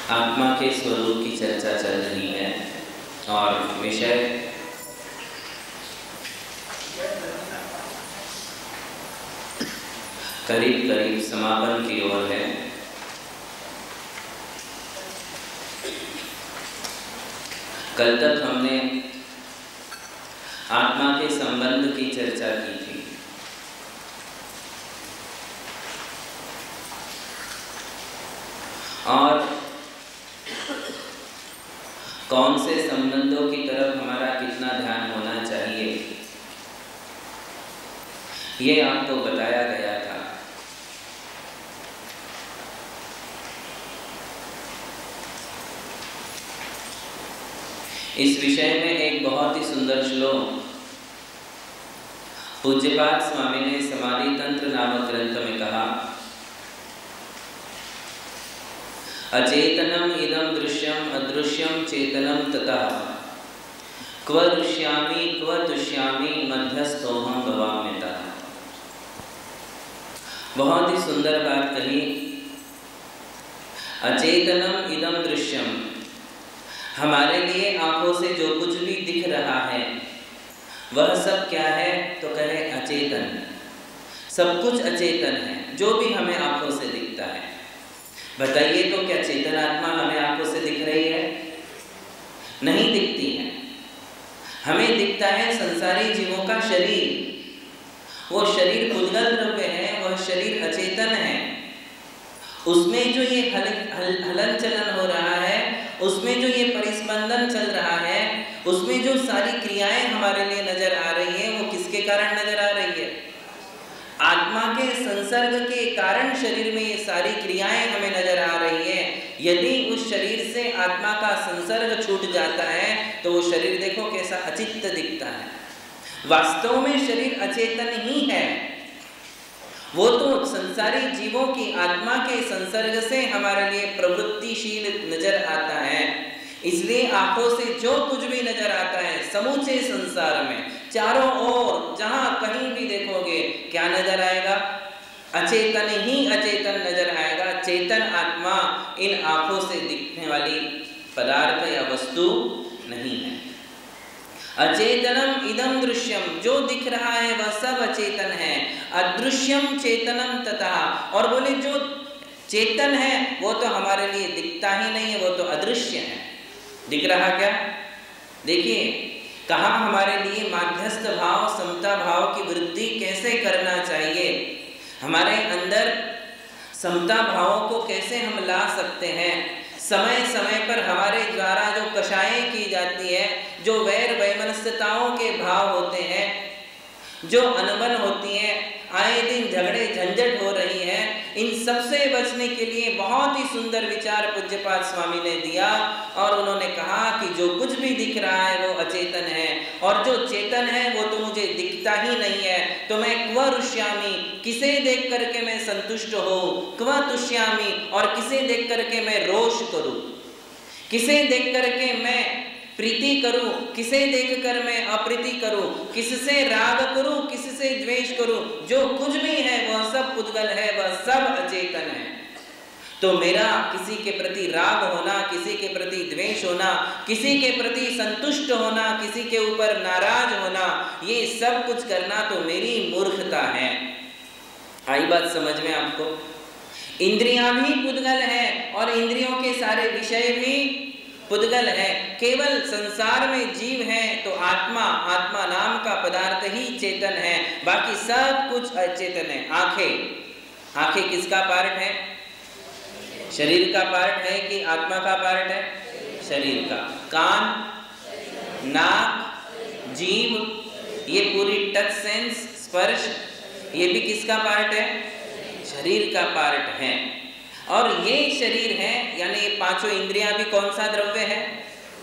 आत्मा के स्वरूप की चर्चा चल रही है और विषय करीब करीब समापन की ओर है। कल तक हमने आत्मा के संबंध की चर्चा की थी। और कौन से संबंधों की तरफ हमारा कितना ध्यान होना चाहिए ये आपको बताया गया था। इस विषय में एक बहुत ही सुंदर श्लोक पूज्यपाद स्वामी ने समाधि तंत्र नामक ग्रंथ में कहा, अचेतनम इदं दृश्यम अदृश्यम चेतनम ततः क्व दृश्यामि क्व तुष्यामि मध्यस्थोहम भवाम्यतः। बहुत ही सुंदर बात कही। अचेतनम इदं दृश्यम, हमारे लिए आंखों से जो कुछ भी दिख रहा है वह सब क्या है तो कहे अचेतन। सब कुछ अचेतन है जो भी हमें आंखों से दिखता है। बताइए तो क्या चेतन आत्मा हमें आंखों से दिख रही है? नहीं दिखती है। हमें दिखता है संसारी जीवों का शरीर। वो शरीर पुद्गल द्रव्य है, वह शरीर अचेतन है। उसमें जो ये हलन चलन हो रहा है, उसमें जो ये परिस्पंदन चल रहा है, उसमें जो सारी क्रियाएं हमारे लिए नजर आ रही है, वो किसके कारण नजर आ रही है? आत्मा के संसर्ग के कारण शरीर में ये सारी क्रियाएं हमें नजर आ रही है। यदि उस शरीर से आत्मा का संसर्ग छूट जाता है तो वो शरीर देखो कैसा अचित्त दिखता है। वास्तव में शरीर अचेतन ही है। वो तो संसारी जीवों की आत्मा के संसर्ग से हमारे लिए प्रवृत्तिशील नजर आता है। इसलिए आंखों से जो कुछ भी नजर आता है समूचे संसार में, चारों ओर जहां कहीं भी देखोगे क्या नजर आएगा? अचेतन ही अचेतन नजर आएगा। चेतन आत्मा इन आंखों से दिखने वाली पदार्थ या वस्तु नहीं है। अचेतनम इदं दृश्यम, जो दिख रहा है वह सब अचेतन है। अदृश्यम चेतनम तथा, और बोले जो चेतन है वो तो हमारे लिए दिखता ही नहीं है, वो तो अदृश्य है। दिख रहा क्या? देखिए कहाँ हमारे लिए माध्यस्थ भाव, समता भाव की वृद्धि कैसे करना चाहिए, हमारे अंदर समता भावों को कैसे हम ला सकते हैं। समय समय पर हमारे द्वारा जो कषायें की जाती है, जो वैर वैमनस्यताओं के भाव होते हैं, जो अनबन होती है, आए दिन झगड़े झंझट हो रही है, इन सब से बचने के लिए बहुत ही सुंदर विचार पूज्यपाद स्वामी ने दिया। और उन्होंने कहा कि जो कुछ भी दिख रहा है वो अचेतन है, और जो चेतन है वो तो मुझे दिखता ही नहीं है। तो मैं क्व रुष्यामि, किसे देख करके मैं संतुष्ट हो, क्व तुष्यामि, और किसे देख करके मैं रोष करूं, किसे देख करके मैं प्रीति करूं, किसे देखकर मैं अप्रीति करूं, किससे राग करूं, किससे द्वेष करूं। जो कुछ भी है वह सब पुद्गल है, वह सब अचेतन है। तो मेरा किसी के प्रति राग होना, किसी के प्रति द्वेष होना, किसी के प्रति संतुष्ट होना, किसी के ऊपर नाराज होना, ये सब कुछ करना तो मेरी मूर्खता है। आई बात समझ में आपको? इंद्रियां भी पुद्गल है और इंद्रियों के सारे विषय भी पुद्गल है। केवल संसार में जीव है तो आत्मा, आत्मा नाम का पदार्थ ही चेतन है, बाकी सब कुछ अचेतन है। आंखें, आंखें किसका पार्ट है? शरीर का पार्ट है कि आत्मा का पार्ट है? शरीर का। कान, नाक, जीभ, ये पूरी टच सेंस, स्पर्श, ये भी किसका पार्ट है? शरीर का पार्ट है। और ये शरीर है, यानी ये पांचों इंद्रियां भी कौन सा द्रव्य है?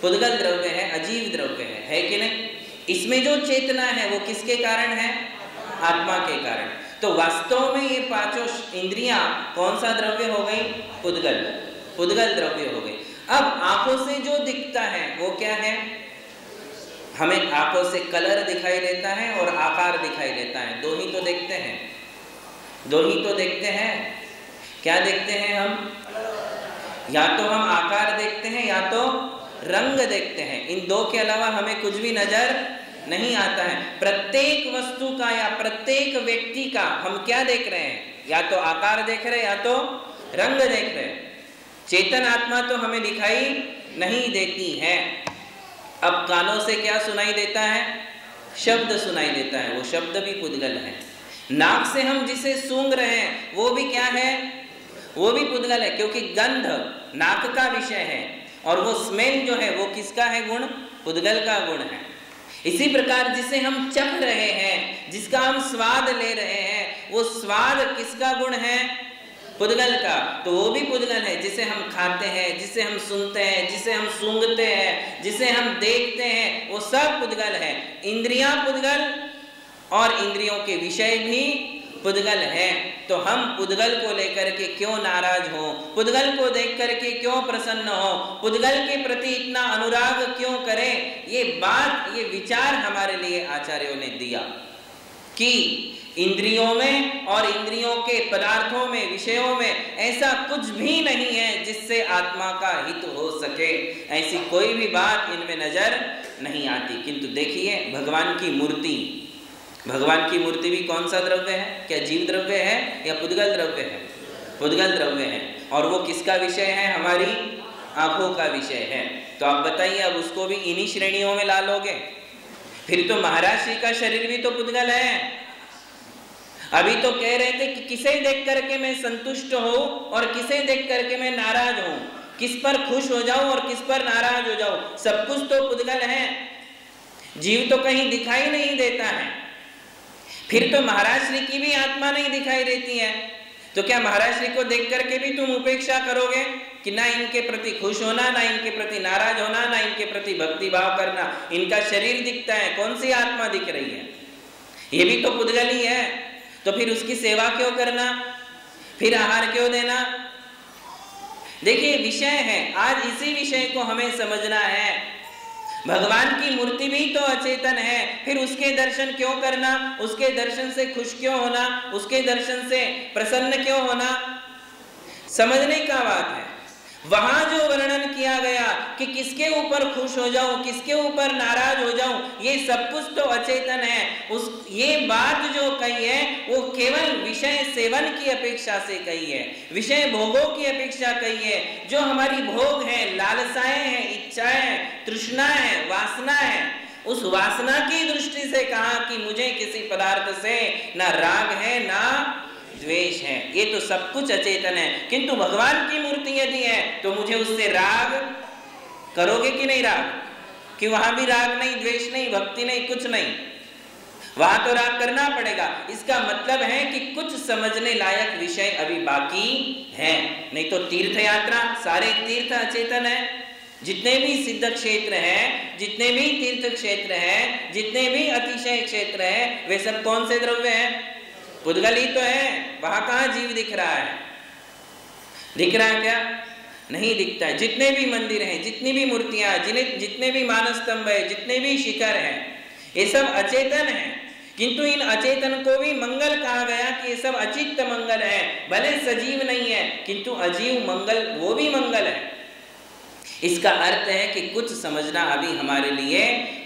पुद्गल द्रव्य है, अजीव द्रव्य है कि नहीं? इसमें जो चेतना है वो किसके कारण है? आत्मा के कारण। तो वास्तव में ये पांचों इंद्रियां कौन सा द्रव्य हो गई? पुद्गल, पुद्गल द्रव्य हो गई। अब आंखों से जो दिखता है वो क्या है? हमें आंखों से कलर दिखाई देता है और आकार दिखाई देता है। दो ही तो देखते हैं, दो ही तो देखते हैं। क्या देखते हैं हम? या तो हम आकार देखते हैं या तो रंग देखते हैं। इन दो के अलावा हमें कुछ भी नजर नहीं आता है। प्रत्येक वस्तु का या प्रत्येक व्यक्ति का हम क्या देख रहे हैं? या तो आकार देख रहे हैं या तो रंग देख रहे हैं। चेतन आत्मा तो हमें दिखाई नहीं देती है। अब कानों से क्या सुनाई देता है? शब्द सुनाई देता है, वो शब्द भी पुद्गल है। नाक से हम जिसे सूंघ रहे हैं वो भी क्या है? वो भी पुद्गल है, क्योंकि गंध नाक का विषय है और वो स्मेल जो है वो किसका है गुण? पुद्गल का गुण है। इसी प्रकार जिसे हम चख रहे हैं, जिसका हम स्वाद ले रहे हैं, वो स्वाद किसका गुण है? पुद्गल का। तो वो भी पुद्गल है। जिसे हम खाते हैं, जिसे हम सुनते हैं, जिसे हम सूंघते हैं, जिसे हम देखते हैं, वो सब पुद्गल है। इंद्रियां पुद्गल और इंद्रियों के विषय भी पुद्गल है। तो हम पुद्गल को लेकर के क्यों नाराज हो? पुद्गल को देख करके क्यों प्रसन्न हो? पुद्गल के प्रति इतना अनुराग क्यों करें? ये बात, ये विचार हमारे लिए आचार्यों ने दिया कि इंद्रियों में और इंद्रियों के पदार्थों में, विषयों में ऐसा कुछ भी नहीं है जिससे आत्मा का हित हो सके। ऐसी कोई भी बात इनमें नजर नहीं आती। किंतु देखिए भगवान की मूर्ति, भगवान की मूर्ति भी कौन सा द्रव्य है? क्या जीव द्रव्य है या पुद्गल द्रव्य है? पुद्गल द्रव्य है। और वो किसका विषय है? हमारी आंखों का विषय है। तो आप बताइए, अब उसको भी इन्हीं श्रेणियों में ला लोगे? फिर तो महाराज श्री का शरीर भी तो पुद्गल है। अभी तो कह रहे थे कि किसे देख करके मैं संतुष्ट हूं और किसे देख करके मैं नाराज हूं, किस पर खुश हो जाऊं और किस पर नाराज हो जाऊं। सब कुछ तो पुद्गल है, जीव तो कहीं दिखाई नहीं देता है। फिर तो महाराज श्री की भी आत्मा नहीं दिखाई देती है। तो क्या महाराज श्री को देख करके भी तुम उपेक्षा करोगे कि ना इनके प्रति खुश होना, ना इनके प्रति नाराज होना, ना इनके प्रति भक्ति भाव करना? इनका शरीर दिखता है, कौन सी आत्मा दिख रही है? ये भी तो पुद्गल ही है। तो फिर उसकी सेवा क्यों करना? फिर आहार क्यों देना? देखिए विषय है, आज इसी विषय को हमें समझना है। भगवान की मूर्ति भी तो अचेतन है, फिर उसके दर्शन क्यों करना? उसके दर्शन से खुश क्यों होना? उसके दर्शन से प्रसन्न क्यों होना? समझने का बात है। वहां जो वर्णन किया गया कि किसके ऊपर खुश हो जाऊं, किसके ऊपर नाराज हो जाऊं, ये सब कुछ तो अचेतन है। ये बात जो कही है वो केवल विषय सेवन की अपेक्षा से कही है, विषय भोगों की अपेक्षा कही है। जो हमारी भोग है, लालसाएं हैं, इच्छाएं हैं, तृष्णा है, वासना है, उस वासना की दृष्टि से कहा कि मुझे किसी पदार्थ से ना राग है ना द्वेष है। ये तो सब कुछ अचेतन है। किंतु भगवान की मूर्ति यदि है तो मुझे उससे राग करोगे कि नहीं? राग कि वहां भी राग नहीं, द्वेष नहीं, भक्ति नहीं, कुछ नहीं। वहां तो राग करना पड़ेगा। इसका मतलब है कि कुछ समझने लायक विषय अभी बाकी है। नहीं तो तीर्थ यात्रा, सारे तीर्थ अचेतन है। जितने भी सिद्ध क्षेत्र हैं, जितने भी तीर्थ क्षेत्र हैं, जितने भी अतिशय क्षेत्र हैं, वे सब कौन से द्रव्य हैं? पुद्गल ही तो है। वहां कहां जीव दिख रहा है? दिख रहा है क्या? नहीं दिखता है। जितने भी मंदिर हैं, जितनी भी मूर्तियां, जितने भी मानस स्तंभ है, जितने भी शिखर हैं, ये सब अचेतन है। किंतु इन अचेतन को भी मंगल कहा गया कि ये सब अचित्त मंगल है। भले सजीव नहीं है किंतु अजीव मंगल, वो भी मंगल है। इसका अर्थ है कि कुछ समझना अभी हमारे लिए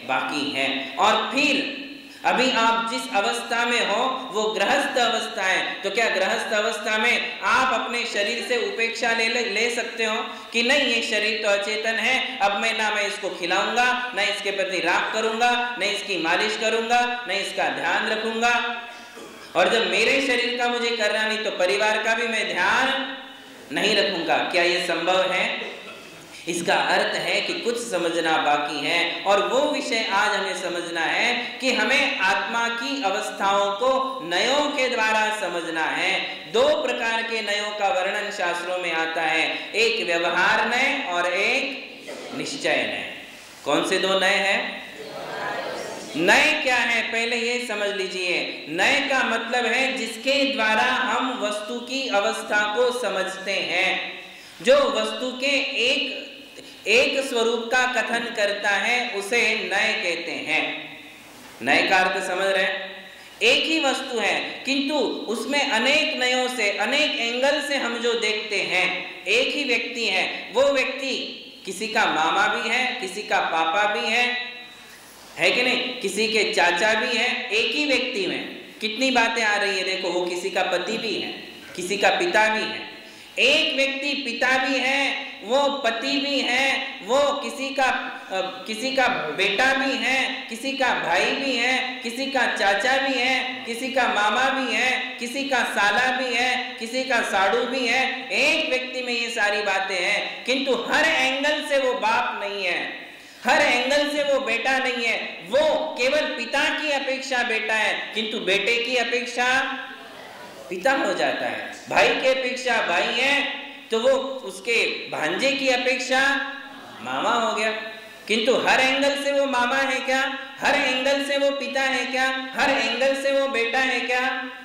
बाकी है। और फिर अभी आप जिस अवस्था में हो वो गृहस्थ अवस्था है। तो क्या गृहस्थ अवस्था में आप अपने शरीर से उपेक्षा ले सकते हो कि नहीं, ये शरीर तो अचेतन है, अब मैं ना मैं इसको खिलाऊंगा, ना इसके प्रति राग करूंगा, न इसकी मालिश करूंगा, न इसका ध्यान रखूंगा। और जब मेरे शरीर का मुझे करना नहीं तो परिवार का भी मैं ध्यान नहीं रखूंगा। क्या ये संभव है? इसका अर्थ है कि कुछ समझना बाकी है। और वो विषय आज हमें समझना है कि हमें आत्मा की अवस्थाओं को नयों के द्वारा समझना है। दो प्रकार के नयों का वर्णन शास्त्रों में आता है, एक व्यवहार नय और एक निश्चय नय। कौन से दो नय हैं? नय क्या है पहले ये समझ लीजिए। नय का मतलब है जिसके द्वारा हम वस्तु की अवस्था को समझते हैं, जो वस्तु के एक स्वरूप का कथन करता है, उसे नय कहते हैं। नय का अर्थ समझ रहे हैं? एक ही वस्तु है किंतु उसमें अनेक नयों से, अनेक एंगल से हम जो देखते हैं, एक ही व्यक्ति है, वो व्यक्ति किसी का मामा भी है, किसी का पापा भी है कि नहीं, किसी के चाचा भी है। एक ही व्यक्ति में कितनी बातें आ रही है, देखो वो किसी का पति भी है, किसी का पिता भी है। एक व्यक्ति पिता भी है, वो पति भी है, वो किसी का बेटा भी है, किसी का भाई भी है, किसी का चाचा भी है, किसी का मामा भी है, किसी का साला भी है, किसी का साड़ू भी है। एक व्यक्ति में ये सारी बातें हैं, किंतु हर एंगल से वो बाप नहीं है, हर एंगल से वो बेटा नहीं है। वो केवल पिता की अपेक्षा बेटा है, किंतु बेटे की अपेक्षा पिता हो जाता है। भाई की अपेक्षा भाई है तो वो उसके भांजे की अपेक्षा मामा हो गया, किंतु हर एंगल से वो मामा है क्या? हर एंगल से वो पिता है क्या? हर एंगल से वो बेटा है क्या?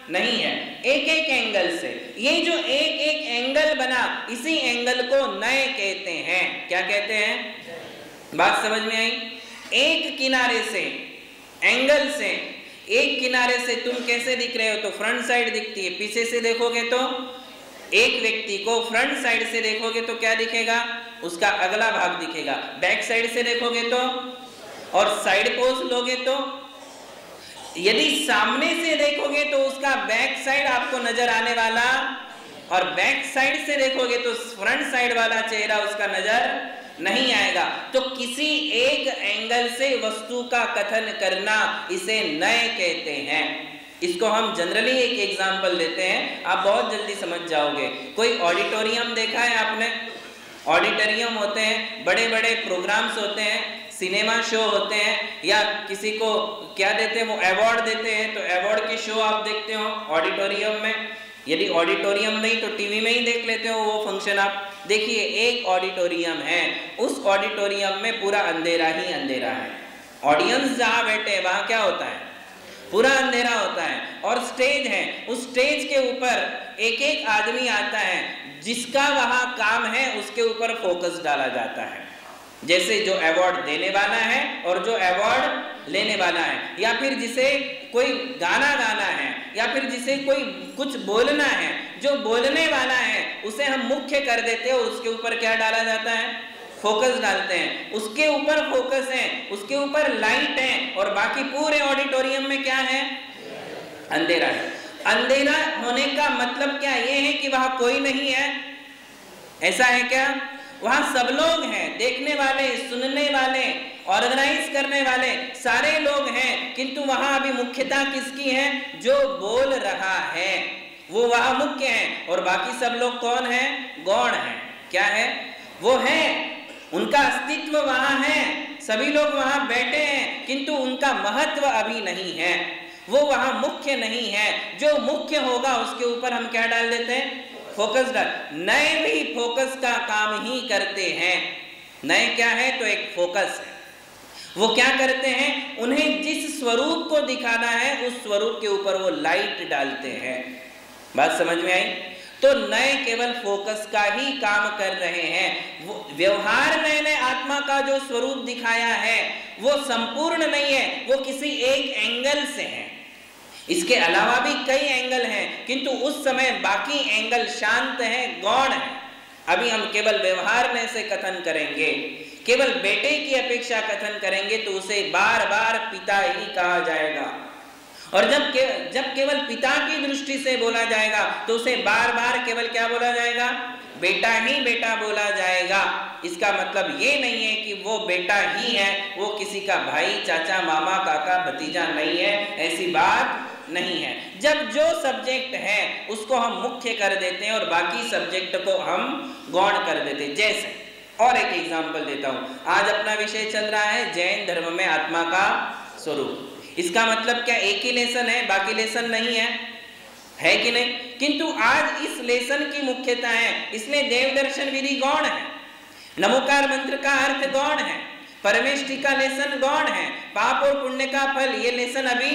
नहीं है। एक एक एंगल से, ये जो एक एक एंगल बना, इसी एंगल को नए कहते हैं। क्या कहते हैं? बात समझ में आई? एक किनारे से, एंगल से, एक किनारे से तुम कैसे दिख रहे हो? तो फ्रंट साइड दिखती है। पीछे से देखोगे तो एक व्यक्ति को फ्रंट साइड से देखोगे तो क्या दिखेगा? उसका अगला भाग दिखेगा। बैक साइड से देखोगे तो, और साइड पोज लोगे तो, यदि सामने से देखोगे तो उसका बैक साइड आपको नजर आने वाला, और बैक साइड से देखोगे तो फ्रंट साइड वाला चेहरा उसका नजर नहीं आएगा। तो किसी एक एंगल से वस्तु का कथन करना, इसे नए कहते हैं। इसको हम जनरली एक एग्जाम्पल लेते हैं, आप बहुत जल्दी समझ जाओगे। कोई ऑडिटोरियम देखा है आपने? ऑडिटोरियम होते हैं, बड़े बड़े प्रोग्राम्स होते हैं, सिनेमा शो होते हैं, या किसी को क्या देते हैं, वो अवार्ड देते हैं, तो अवार्ड के शो आप देखते हो ऑडिटोरियम में। यदि ऑडिटोरियम नहीं तो टीवी में ही देख लेते हो वो फंक्शन आप। देखिए, एक ऑडिटोरियम है, उस ऑडिटोरियम में पूरा अंधेरा ही अंधेरा है। ऑडियंस जहां बैठे वहां क्या होता है? पूरा अंधेरा होता है। और स्टेज है, उस स्टेज के ऊपर एक एक आदमी आता है, जिसका वहां काम है उसके ऊपर फोकस डाला जाता है। जैसे जो अवार्ड देने वाला है और जो अवार्ड लेने वाला है, या फिर जिसे कोई गाना गाना है, या फिर जिसे कोई कुछ बोलना है, जो बोलने वाला है उसे हम मुख्य कर देते हैं और उसके ऊपर क्या डाला जाता है? फोकस डालते हैं। उसके ऊपर फोकस है, उसके ऊपर लाइट है, और बाकी पूरे ऑडिटोरियम में क्या है? अंधेरा है। अंधेरा होने का मतलब क्या? ये है कि वहां कोई नहीं है, ऐसा है क्या? वहां सब लोग हैं, देखने वाले, सुनने वाले, ऑर्गेनाइज करने वाले सारे लोग हैं, किंतु वहां अभी मुख्यता किसकी है? जो बोल रहा है वो वहां मुख्य है, और बाकी सब लोग कौन है? गौण है। क्या है? वो है, उनका अस्तित्व वहां है, सभी लोग वहां बैठे हैं, किंतु उनका महत्व अभी नहीं है, वो वहां मुख्य नहीं है। जो मुख्य होगा उसके ऊपर हम क्या डाल देते हैं? फोकस डाल। नए भी फोकस का काम ही करते हैं। नए क्या है? तो एक फोकस है। वो क्या करते हैं? उन्हें जिस स्वरूप को दिखाना है उस स्वरूप के ऊपर वो लाइट डालते हैं। बात समझ में आई? तो नए केवल फोकस का ही काम कर रहे हैं। वो व्यवहार में आत्मा का जो स्वरूप दिखाया है वो संपूर्ण नहीं है, वो किसी एक एंगल से है। इसके अलावा भी कई एंगल हैं, किंतु उस समय बाकी एंगल शांत है, गौण है। अभी हम केवल व्यवहार में से कथन करेंगे, केवल बेटे की अपेक्षा कथन करेंगे तो उसे बार बार पिता ही कहा जाएगा। और जब केवल पिता की दृष्टि से बोला जाएगा तो उसे बार बार केवल क्या बोला जाएगा? बेटा ही बेटा बोला जाएगा। इसका मतलब ये नहीं है कि वो बेटा ही है, वो किसी का भाई, चाचा, मामा, काका, भतीजा नहीं है, ऐसी बात नहीं है। जब जो सब्जेक्ट है उसको हम मुख्य कर देते हैं और बाकी सब्जेक्ट को हम गौण कर देते हैं। जैसे और एक एग्जांपल देता हूं, आज अपना विषय चल रहा है जैन धर्म में आत्मा का स्वरूप। इसका मतलब क्या? एक ही लेसन है, बाकी लेसन नहीं है कि नहीं? किंतु आज इस लेसन की मुख्यता है, इसलिए देव दर्शन विधि गौण है, नमोकार मंत्र का अर्थ गौण है, परमेष्टि का लेसन गौण है, पाप और पुण्य का फल ये लेसन अभी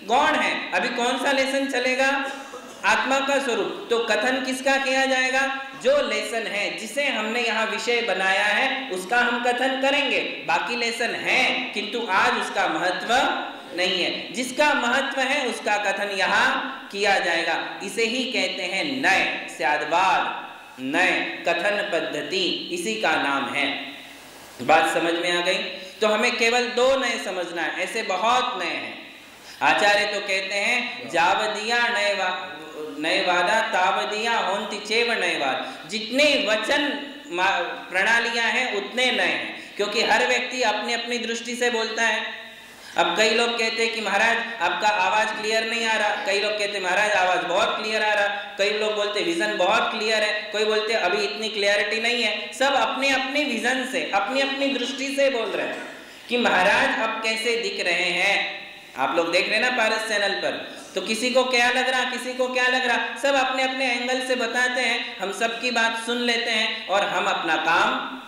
गौण है। अभी कौन सा लेसन चलेगा? आत्मा का स्वरूप। तो कथन किसका किया जाएगा? जो लेसन है, जिसे हमने यहाँ विषय बनाया है उसका हम कथन करेंगे। बाकी लेसन है किंतु आज उसका महत्व नहीं है, जिसका महत्व है उसका कथन यहाँ किया जाएगा। इसे ही कहते हैं नए, स्यादवाद, नए कथन पद्धति, इसी का नाम है। बात समझ में आ गई? तो हमें केवल 2 नए समझना है, ऐसे बहुत नए हैं। आचार्य तो कहते हैं जावदिया नयवादा तावदिया होंति चेव नयवाद। जितने वचन प्रणालियां हैं उतने नए हैं, क्योंकि हर व्यक्ति अपनी अपनी दृष्टि से बोलता है। अब कई लोग कहते हैं कि महाराज आपका आवाज क्लियर नहीं आ रहा, कई लोग कहते हैं महाराज आवाज बहुत क्लियर आ रहा, कई लोग बोलते विजन बहुत क्लियर है, कोई बोलते अभी इतनी क्लियरिटी नहीं है। सब अपने अपने विजन से, अपनी अपनी दृष्टि से बोल रहे हैं कि महाराज अब कैसे दिख रहे हैं। आप लोग देख रहे हैं ना पारस चैनल पर, तो किसी को क्या लग रहा, किसी को क्या लग रहा, सब अपने अपने एंगल से बताते हैं। हम सबकी बात सुन लेते हैं और हम अपना काम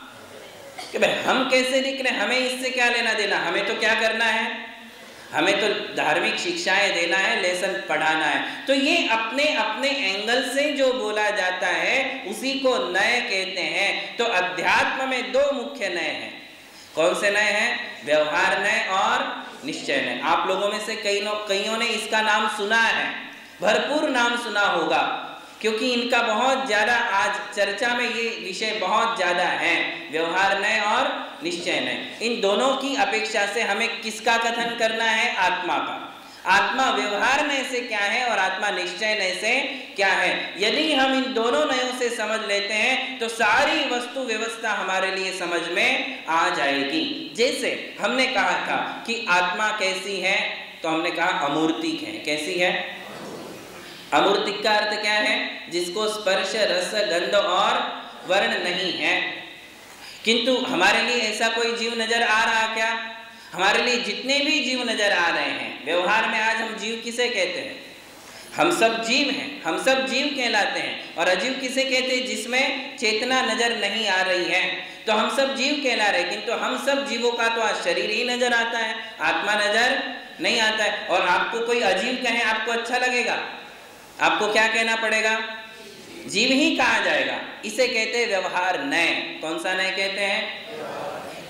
कि भाई हम कैसे दिख रहे हैं, हमें इससे क्या लेना देना। हमें तो क्या करना है, हमें तो धार्मिक शिक्षाएं देना है, लेसन पढ़ाना है। तो ये अपने अपने एंगल से जो बोला जाता है उसी को नए कहते हैं। तो अध्यात्म में 2 मुख्य नए हैं। कौन से नए हैं? व्यवहार नए और निश्चय नए। आप लोगों में से कईयों ने इसका नाम सुना है, भरपूर नाम सुना होगा, क्योंकि इनका बहुत ज्यादा आज चर्चा में ये विषय बहुत ज्यादा है, व्यवहार नय और निश्चय नय। इन दोनों की अपेक्षा से हमें किसका कथन करना है? आत्मा का। आत्मा व्यवहार नय से क्या है और आत्मा निश्चय नय से क्या है। यदि हम इन दोनों नयों से समझ लेते हैं तो सारी वस्तु व्यवस्था हमारे लिए समझ में आ जाएगी। जैसे हमने कहा था कि आत्मा कैसी है, तो हमने कहा अमूर्तिक है। कैसी है? अमूर्तिक का अर्थ क्या है? जिसको स्पर्श, रस, गंध और वर्ण नहीं है। किंतु हमारे लिए ऐसा कोई जीव नजर आ रहा क्या? हमारे लिए जितने भी जीव नजर आ रहे हैं व्यवहार में, आज हम जीव किसे कहते हैं? हम सब जीव हैं, हम सब जीव कहलाते हैं। और अजीव किसे कहते हैं? जिसमें चेतना नजर नहीं आ रही है। तो हम सब जीव कहला रहे, किंतु हम सब जीवों का तो आज शरीर ही नजर आता है, आत्मा नजर नहीं आता है। और आपको कोई अजीव कहे आपको अच्छा लगेगा? आपको क्या कहना पड़ेगा? जीव ही कहा जाएगा। इसे कहते हैं व्यवहार नय। कौन सा नय कहते हैं?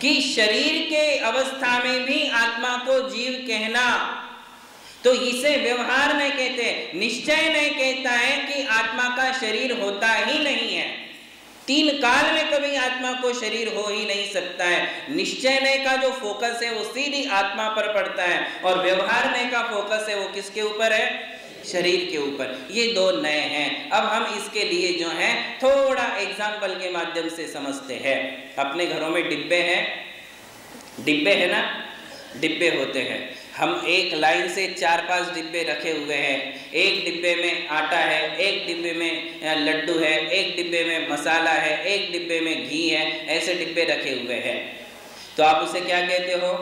कि शरीर के अवस्था में भी आत्मा को जीव कहना, तो इसे व्यवहार नय कहते हैं। निश्चय नय कहता है कि आत्मा का शरीर होता ही नहीं है, 3 काल में कभी आत्मा को शरीर हो ही नहीं सकता है। निश्चय नय का जो फोकस है वो सीधी आत्मा पर पड़ता है, और व्यवहार नय का फोकस है वो किसके ऊपर है? शरीर के ऊपर। ये 2 नए हैं। अब हम इसके लिए जो है थोड़ा एग्जाम्पल के माध्यम से समझते हैं। अपने घरों में डिब्बे हैं, डिब्बे है ना, डिब्बे होते हैं। हम एक लाइन से 4-5 डिब्बे रखे हुए हैं। एक डिब्बे में आटा है, एक डिब्बे में लड्डू है, एक डिब्बे में मसाला है, एक डिब्बे में घी है, ऐसे डिब्बे रखे हुए हैं। तो आप उसे क्या कहते हो?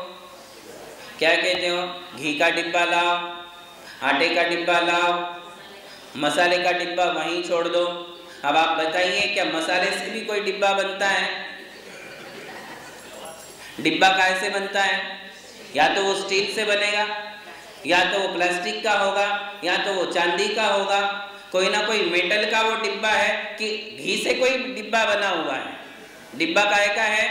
क्या कहते हो? घी का डिब्बा लाओ, आटे का डिब्बा लाओ, मसाले का डिब्बा वहीं छोड़ दो। अब आप बताइए क्या मसाले से भी कोई डिब्बा बनता है? डिब्बा कैसे बनता है? या तो वो स्टील से बनेगा, या तो वो प्लास्टिक का होगा, या तो वो चांदी का होगा। कोई ना कोई मेटल का वो डिब्बा है कि घी से कोई डिब्बा बना हुआ है। डिब्बा काहे का है?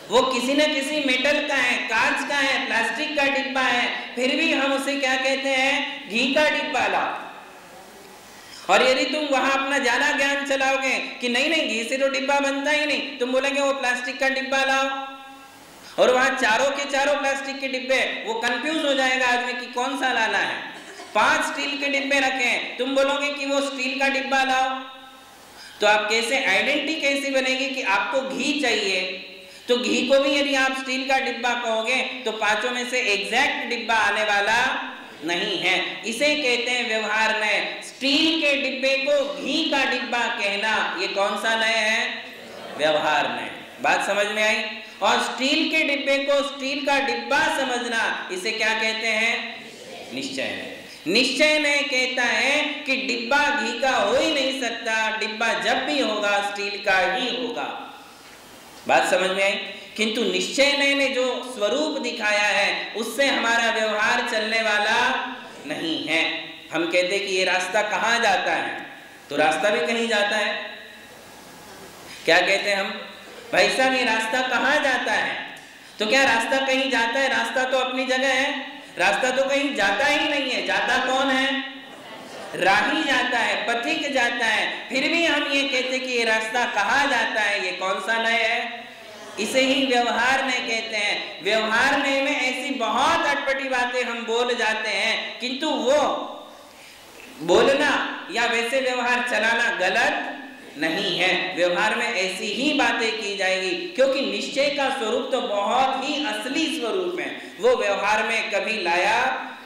वो किसी न किसी मेटल का है, कांच का है, प्लास्टिक का डिब्बा है, फिर भी हम उसे क्या कहते हैं? घी का डिब्बा लाओ। और यदि तुम वहां अपना ज्यादा ज्ञान चलाओगे कि नहीं नहीं घी से तो डिब्बा बनता ही नहीं, तुम बोलेंगे वो प्लास्टिक का डिब्बा लाओ, और वहां चारों के चारों प्लास्टिक के डिब्बे, वो कंफ्यूज हो जाएगा आदमी कि कौन सा लाना है। 5 स्टील के डिब्बे रखे हैं, तुम बोलोगे कि वो स्टील का डिब्बा लाओ। तो आप कैसे, आइडेंटिटी कैसी बनेगी कि आपको घी चाहिए, तो घी को भी यदि आप स्टील का डिब्बा कहोगे तो 5 में से एग्जैक्ट डिब्बा आने वाला नहीं है। इसे कहते हैं व्यवहार नय। स्टील के डिब्बे को घी का डिब्बा कहना, ये कौन सा नय है? व्यवहार नय। बात समझ में आई? और स्टील के डिब्बे को स्टील का डिब्बा समझना, इसे क्या कहते हैं? निश्चय नय। निश्चय नय कहता है कि डिब्बा घी का हो ही नहीं सकता, डिब्बा जब भी होगा स्टील का ही होगा। बात समझ में आई? किंतु निश्चय नय ने जो स्वरूप दिखाया है उससे हमारा व्यवहार चलने वाला नहीं है। हम कहते कि ये रास्ता कहाँ जाता है, तो रास्ता भी कहीं जाता है। क्या कहते हैं हम? भाई साहब ये रास्ता कहाँ जाता है? तो क्या रास्ता कहीं जाता है? रास्ता तो अपनी जगह है, रास्ता तो कहीं जाता ही नहीं है। जाता कौन है? राही जाता है, पथिक जाता है, फिर भी हम ये कहते कि ये रास्ता कहाँ जाता है, ये कौन सा नय है? इसे ही व्यवहार नय कहते हैं। व्यवहार नय में ऐसी बहुत अटपटी बातें हम बोल जाते हैं, किंतु वो बोलना या वैसे व्यवहार चलाना गलत नहीं है। व्यवहार में ऐसी ही बातें की जाएगी, क्योंकि निश्चय का स्वरूप तो बहुत ही असली स्वरूप है, वो व्यवहार में कभी लाया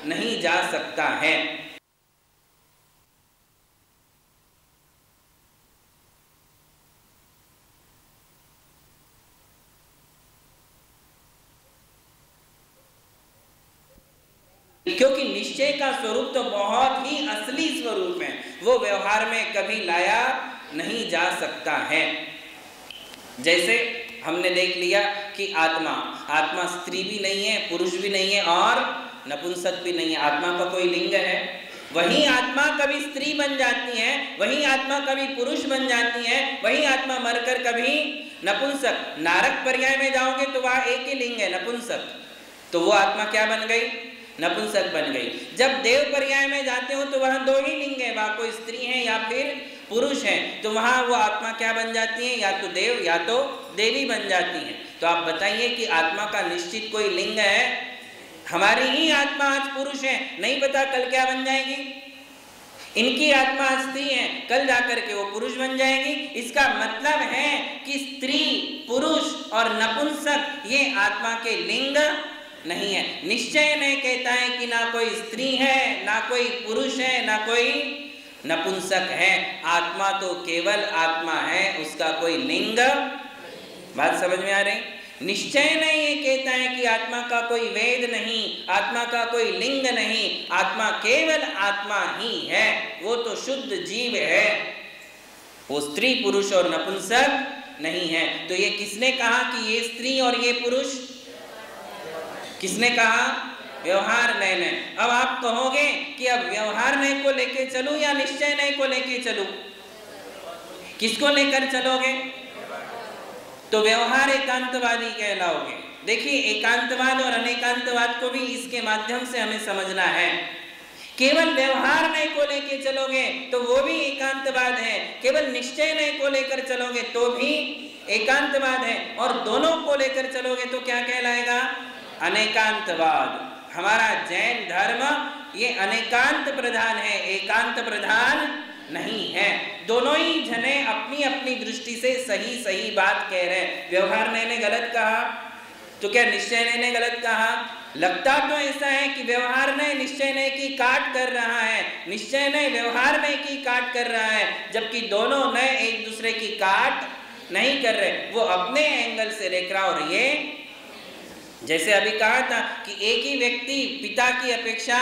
नहीं जा सकता है। क्योंकि निश्चय का स्वरूप तो बहुत ही असली स्वरूप है, वो व्यवहार में कभी लाया नहीं जा सकता है। जैसे हमने देख लिया कि आत्मा स्त्री भी नहीं है, पुरुष भी नहीं है और नपुंसक भी नहीं है। आत्मा का कोई लिंग है? वही आत्मा कभी स्त्री बन जाती है, वही आत्मा कभी पुरुष बन जाती है, वही आत्मा मरकर कभी नपुंसक। नारक पर्याय में जाओगे तो वहां एक ही लिंग है, नपुंसक, तो वो आत्मा क्या बन गई? नपुंसक बन गई। जब देव पर्याय में जाते हो तो वहां दो ही लिंग है, वहां कोई स्त्री है या फिर पुरुष है, तो वहां वो आत्मा क्या बन जाती है? या तो देव या तो देवी बन जाती है। तो आप बताइए कि आत्मा का निश्चित कोई लिंग है? हमारी ही आत्मा आज पुरुष है, नहीं पता कल क्या बन जाएगी। इनकी आत्मा स्त्री है, कल जाकर के वो पुरुष बन जाएगी। इसका मतलब है कि स्त्री, पुरुष और नपुंसक ये आत्मा के लिंग नहीं है। निश्चय नहीं कहता है कि ना कोई स्त्री है, ना कोई पुरुष है, ना कोई नपुंसक है। आत्मा तो केवल आत्मा है, उसका कोई लिंग। बात समझ में आ रही? निश्चय नहीं ये कहता है कि आत्मा का कोई वेद नहीं, आत्मा का कोई लिंग नहीं, आत्मा केवल आत्मा ही है, वो तो शुद्ध जीव है, वो स्त्री पुरुष और नपुंसक नहीं है। तो ये किसने कहा कि ये स्त्री और ये पुरुष? किसने कहा? व्यवहार नय ने। अब आप कहोगे कि अब व्यवहार नय को लेके चलूं या निश्चय नय को लेके चलूं? किसको लेकर चलोगे? तो व्यवहार एकांतवादी कहलाओगे। देखिए, एकांतवाद और अनेकांतवाद को भी इसके माध्यम से हमें समझना है। केवल व्यवहार नय को लेके चलोगे तो वो भी एकांतवाद है, केवल निश्चय नय को लेकर चलोगे तो भी एकांतवाद है, और दोनों को लेकर चलोगे तो क्या कहलाएगा? अनेकांतवाद। हमारा जैन धर्म ये अनेकांत प्रधान है, एकांत प्रधान नहीं है। दोनों ही जने अपनी अपनी दृष्टि से सही बात कह रहे हैं। व्यवहार ने गलत कहा तो क्या निश्चय ने गलत कहा? लगता तो ऐसा है कि व्यवहार ने निश्चय ने की काट कर रहा है, निश्चय ने व्यवहार ने की काट कर रहा है, जबकि दोनों ने एक दूसरे की काट नहीं कर रहे, वो अपने एंगल से देख रहा। और ये जैसे अभी कहा था कि एक ही व्यक्ति पिता की अपेक्षा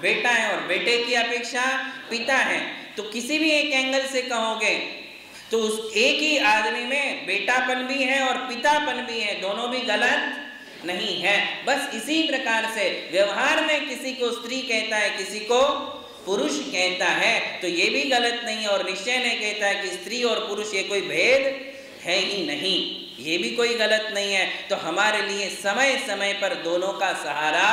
बेटा है और बेटे की अपेक्षा पिता है, तो किसी भी एक एंगल से कहोगे तो उस एक ही आदमी में बेटापन भी है और पितापन भी है, दोनों भी गलत नहीं है। बस इसी प्रकार से व्यवहार में किसी को स्त्री कहता है, किसी को पुरुष कहता है, तो ये भी गलत नहीं है। और निश्चय ने कहता है कि स्त्री और पुरुष ये कोई भेद है ही नहीं, ये भी कोई गलत नहीं है। तो हमारे लिए समय समय पर दोनों का सहारा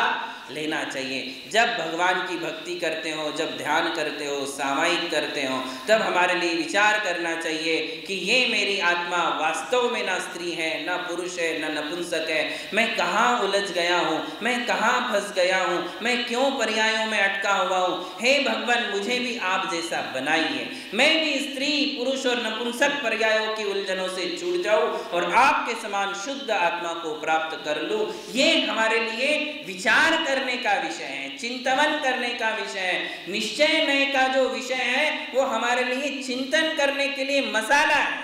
लेना चाहिए। जब भगवान की भक्ति करते हो, जब ध्यान करते हो, सामायिक करते हो, तब हमारे लिए विचार करना चाहिए कि ये मेरी आत्मा वास्तव में ना स्त्री है, ना पुरुष है, ना नपुंसक है। मैं कहाँ उलझ गया हूँ, मैं कहाँ फंस गया हूँ, मैं क्यों पर्यायों में अटका हुआ हूँ। हे भगवान, मुझे भी आप जैसा बनाइए, मैं भी स्त्री पुरुष और नपुंसक पर्यायों की उलझनों से छूट जाऊँ और आपके समान शुद्ध आत्मा को प्राप्त कर लूँ। ये हमारे लिए विचार करने का विषय है, चिंतन करने का विषय है। निश्चय नय का जो विषय है वो हमारे लिए चिंतन करने के लिए मसाला है।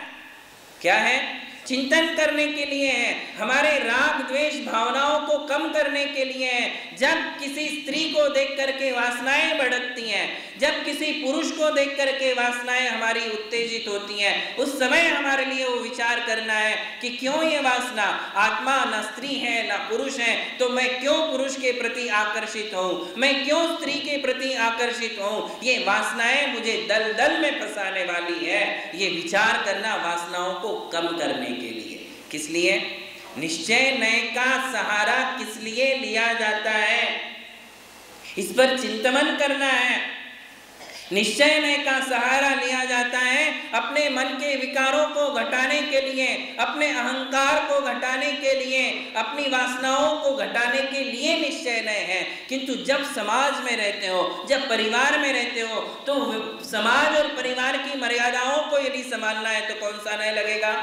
क्या है? चिंतन करने के लिए है, हमारे राग द्वेष भावनाओं को कम करने के लिए है। जब किसी स्त्री को देख करके वासनाएं भड़कती हैं, जब किसी पुरुष को देख करके वासनाएं हमारी उत्तेजित होती हैं, उस समय हमारे लिए वो विचार करना है कि क्यों ये वासना, आत्मा न स्त्री है न पुरुष है, तो मैं क्यों पुरुष के प्रति आकर्षित हूँ, मैं क्यों स्त्री के प्रति आकर्षित हूँ। ये वासनाएं मुझे दलदल में फंसाने वाली है। ये विचार करना वासनाओं को कम करने के लिए। किस लिए? निश्चय नय का सहारा किस लिए लिया जाता है, इस पर चिंतन करना है। निश्चय नय का सहारा लिया जाता है अपने मन के विकारों को घटाने के लिए, अपने अहंकार को घटाने के लिए, अपनी वासनाओं को घटाने के लिए निश्चय नय है। किंतु जब समाज में रहते हो, जब परिवार में रहते हो, तो समाज और परिवार की मर्यादाओं को यदि संभालना है तो कौन सा नय लगेगा?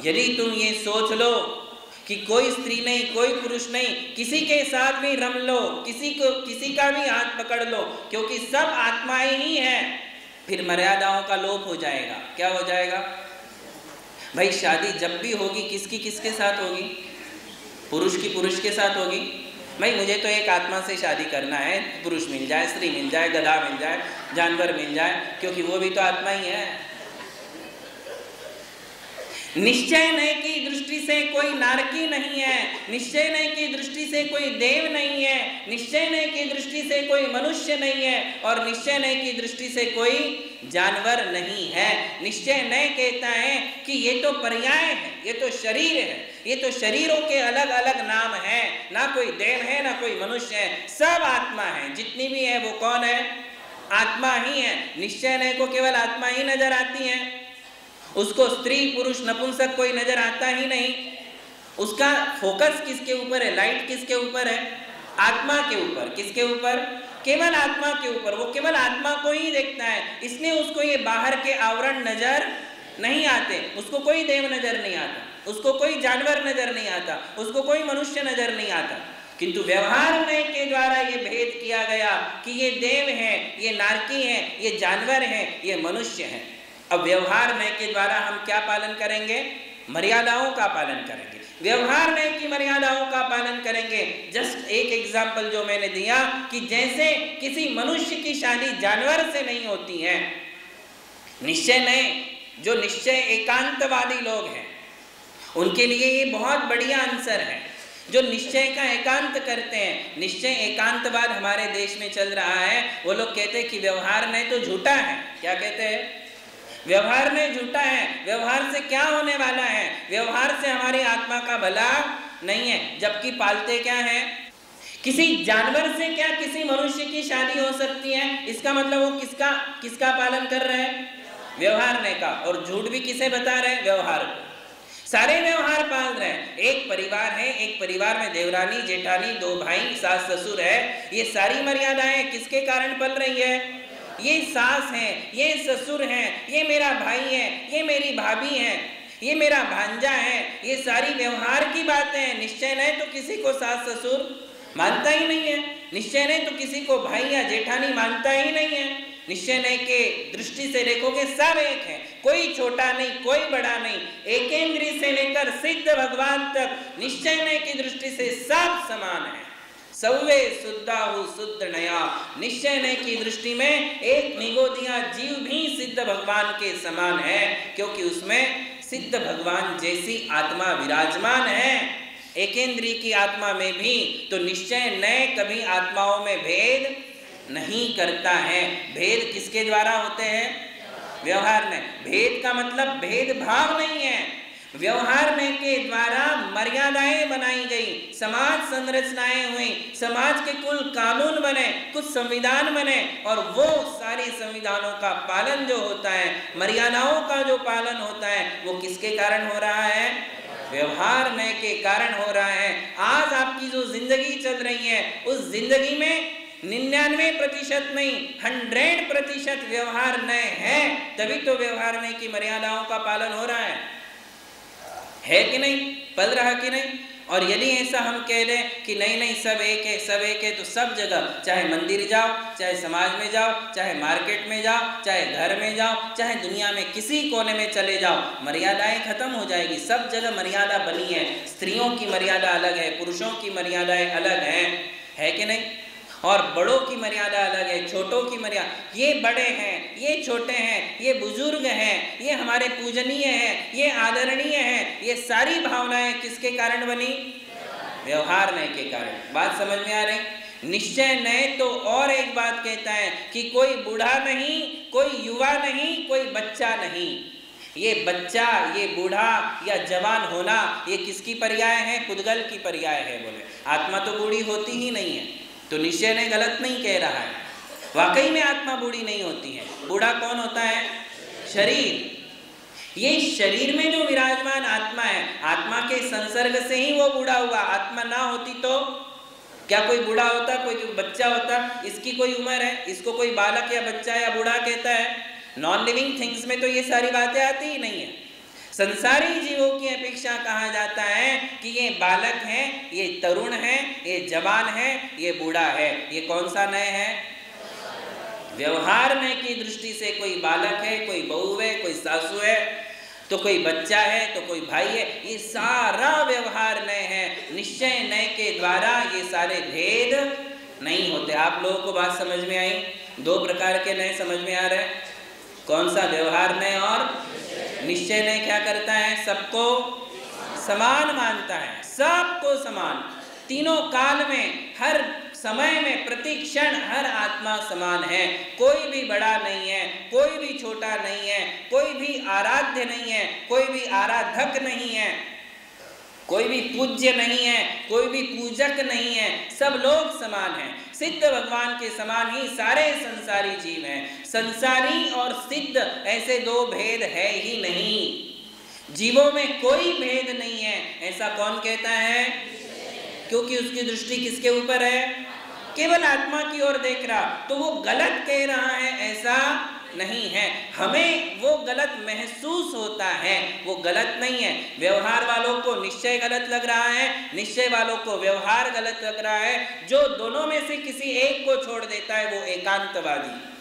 यदि तुम ये सोच लो कि कोई स्त्री नहीं, कोई पुरुष नहीं, किसी के साथ भी रम लो, किसी का भी हाथ पकड़ लो, क्योंकि सब आत्माएं ही हैं, फिर मर्यादाओं का लोप हो जाएगा। क्या हो जाएगा भाई? शादी जब भी होगी किसके साथ होगी? पुरुष की पुरुष के साथ होगी। भाई मुझे तो एक आत्मा से शादी करना है, पुरुष मिल जाए, स्त्री मिल जाए, गधा मिल जाए, जानवर मिल जाए, क्योंकि वो भी तो आत्मा ही है। निश्चय नय की दृष्टि से कोई नारकी नहीं है, निश्चय नय की दृष्टि से कोई देव नहीं है, निश्चय नय की दृष्टि से कोई मनुष्य नहीं है, और निश्चय नय की दृष्टि से कोई जानवर नहीं है। निश्चय नय कहता है कि ये तो पर्याय है, ये तो शरीर है, ये तो शरीरों के अलग अलग नाम है, ना कोई देव है ना कोई मनुष्य है, सब आत्मा है। जितनी भी है वो कौन है? आत्मा ही है। निश्चय नय को केवल आत्मा ही नजर आती है, उसको स्त्री पुरुष नपुंसक कोई नजर आता ही नहीं। उसका फोकस किसके ऊपर है? लाइट किसके ऊपर है? आत्मा के ऊपर। किसके ऊपर? केवल आत्मा के ऊपर। वो केवल आत्मा को ही देखता है, इसलिए उसको ये बाहर के आवरण नजर नहीं आते। उसको कोई देव नजर नहीं आता, उसको कोई जानवर नजर नहीं आता, उसको कोई मनुष्य नजर नहीं आता। किंतु व्यवहार नय के द्वारा ये भेद किया गया कि ये देव है, ये नारकी है, ये जानवर है, ये मनुष्य है। अब व्यवहार नय के द्वारा हम क्या पालन करेंगे? मर्यादाओं का पालन करेंगे। व्यवहार नय की मर्यादाओं का पालन करेंगे। जस्ट एक एग्जाम्पल जो मैंने दिया कि जैसे किसी मनुष्य की शादी जानवर से नहीं होती है, निश्चय नय जो निश्चय एकांतवादी लोग हैं उनके लिए ये बहुत बढ़िया आंसर है। जो निश्चय का एकांत करते हैं, निश्चय एकांतवाद हमारे देश में चल रहा है, वो लोग कहते हैं कि व्यवहार नय तो झूठा है। क्या कहते हैं? व्यवहार में झूठा है। व्यवहार से क्या होने वाला है? व्यवहार से हमारी आत्मा का भला नहीं है। जबकि पालते क्या है? किसी जानवर से क्या किसी मनुष्य की शादी हो सकती है? इसका मतलब वो किसका पालन कर रहे हैं? व्यवहार नय का। और झूठ भी किसे बता रहे हैं? व्यवहार को। सारे व्यवहार पाल रहे हैं। एक परिवार है, एक परिवार में देवरानी जेठानी, दो भाई, सास ससुर है। ये सारी मर्यादाएं किसके कारण पल रही है? ये सास है, ये ससुर है, ये मेरा भाई है, ये मेरी भाभी है, ये मेरा भांजा है। ये सारी व्यवहार की बातें हैं। निश्चय नय तो किसी को सास ससुर मानता ही नहीं है, निश्चय नय तो किसी को भाई या जेठानी मानता ही नहीं है। निश्चय नय के दृष्टि से देखोगे सब एक है, कोई छोटा नहीं, कोई बड़ा नहीं। एकेंद्री से लेकर सिद्ध भगवान तक निश्चय नय की दृष्टि से सब समान है। सौवे शुद्धाहु शुद्ध नया। निश्चय नय की दृष्टि में एक निगोदिया जीव भी सिद्ध भगवान के समान है, क्योंकि उसमें सिद्ध भगवान जैसी आत्मा विराजमान है। एकेंद्री की आत्मा में भी तो निश्चय नय कभी आत्माओं में भेद नहीं करता है। भेद किसके द्वारा होते हैं? व्यवहार नय। भेद का मतलब भेदभाव नहीं है। व्यवहार नय के द्वारा मर्यादाएं बनाई गई, समाज संरचनाएं हुई, समाज के कुल कानून बने, कुछ संविधान बने, और वो सारे संविधानों का पालन जो होता है, मर्यादाओं का जो पालन होता है, वो किसके कारण हो रहा है? व्यवहार नय के कारण हो रहा है। आज आपकी जो जिंदगी चल रही है, उस जिंदगी में 99% नहीं 100% व्यवहार नय है। तभी तो व्यवहार नय की मर्यादाओं का पालन हो रहा है कि नहीं? पल रहा कि नहीं? और यदि ऐसा हम कह दें कि नहीं नहीं सब एक है, सब एक है, तो सब जगह, चाहे मंदिर जाओ, चाहे समाज में जाओ, चाहे मार्केट में जाओ, चाहे घर में जाओ, चाहे दुनिया में किसी कोने में चले जाओ, मर्यादाएं खत्म हो जाएगी। सब जगह मर्यादा बनी है। स्त्रियों की मर्यादा अलग है, पुरुषों की मर्यादाएं अलग है कि नहीं? और बड़ों की मर्यादा अलग है, छोटों की मर्यादा। ये बड़े हैं, ये छोटे हैं, ये बुजुर्ग हैं, ये हमारे पूजनीय हैं, ये आदरणीय हैं। ये सारी भावनाएं किसके कारण बनी? व्यवहार नय के कारण। बात समझ में आ रही? निश्चय नय तो और एक बात कहता है कि कोई बूढ़ा नहीं, कोई युवा नहीं, कोई बच्चा नहीं। ये बच्चा, ये बूढ़ा या जवान होना, ये किसकी पर्याय है? पुद्गल की पर्याय है। बोले आत्मा तो बूढ़ी होती ही नहीं है, तो निश्चय नय गलत नहीं कह रहा है। वाकई में आत्मा बूढ़ी नहीं होती है। बूढ़ा कौन होता है? शरीर। ये शरीर में जो विराजमान आत्मा है, आत्मा के संसर्ग से ही वो बूढ़ा हुआ। आत्मा ना होती तो क्या कोई बूढ़ा होता, कोई बच्चा होता? इसकी कोई उम्र है, इसको कोई बालक या बच्चा या बूढ़ा कहता है? नॉन लिविंग थिंग्स में तो ये सारी बातें आती ही नहीं है। संसारी जीवों की अपेक्षा कहा जाता है कि ये बालक है, ये तरुण है, ये जवान है, ये बूढ़ा है। ये कौन सा नय है? व्यवहार नय की दृष्टि से कोई बालक है, कोई बहू है, कोई सासू है, तो कोई बच्चा है, तो कोई भाई है। ये सारा व्यवहार नय है। निश्चय नय के द्वारा ये सारे भेद नहीं होते। आप लोगों को बात समझ में आई? दो प्रकार के नय समझ में आ रहे हैं। कौन सा? व्यवहार नय और निश्चय नय। क्या करता है? सबको समान मानता है, सबको समान। तीनों काल में, हर समय में, प्रति क्षण हर आत्मा समान है। कोई भी बड़ा नहीं है, कोई भी छोटा नहीं है, कोई भी आराध्य नहीं है, कोई भी आराधक नहीं है, कोई भी पूज्य नहीं है, कोई भी पूजक नहीं है। सब लोग समान हैं। सिद्ध भगवान के समान ही सारे संसारी जीव हैं। संसारी और सिद्ध ऐसे दो भेद है ही नहीं। जीवों में कोई भेद नहीं है। ऐसा कौन कहता है? क्योंकि उसकी दृष्टि किसके ऊपर है? केवल आत्मा की ओर देख रहा। तो वो गलत कह रहा है ऐसा नहीं है। हमें वो गलत महसूस होता है, वो गलत नहीं है। व्यवहार वालों को निश्चय गलत लग रहा है, निश्चय वालों को व्यवहार गलत लग रहा है। जो दोनों में से किसी एक को छोड़ देता है वो एकांतवादी।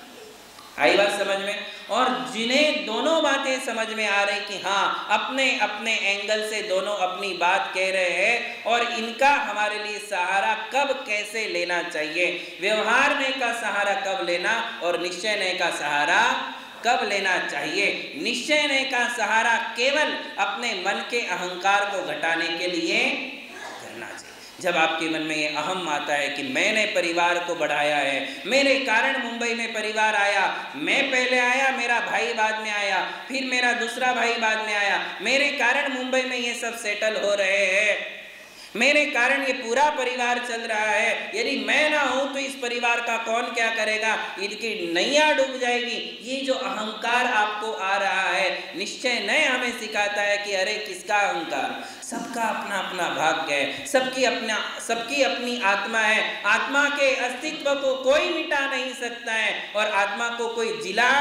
आई बात समझ में? और जिन्हें दोनों बातें समझ में आ रही कि हाँ, अपने अपने एंगल से दोनों अपनी बात कह रहे हैं और इनका हमारे लिए सहारा कब कैसे लेना चाहिए, व्यवहार नय का सहारा कब लेना और निश्चय नय का सहारा कब लेना चाहिए। निश्चय नय का सहारा केवल अपने मन के अहंकार को घटाने के लिए करना चाहिए। जब आपके मन में ये अहम आता है कि मैंने परिवार को बढ़ाया है, मेरे कारण मुंबई में परिवार आया, मैं पहले आया, मेरा भाई बाद में आया, फिर मेरा दूसरा भाई बाद में आया, मेरे कारण मुंबई में ये सब सेटल हो रहे हैं, मेरे कारण ये पूरा परिवार चल रहा है, यदि मैं ना हूं तो इस परिवार का कौन क्या करेगा, इनकी नैया डूब जाएगी। ये जो अहंकार आपको आ रहा है, निश्चय नय हमें सिखाता है कि अरे किसका अहंकार, सबका अपना अपना भाग्य है, सबकी अपनी आत्मा है। आत्मा के अस्तित्व को कोई मिटा नहीं सकता है और आत्मा को कोई जिला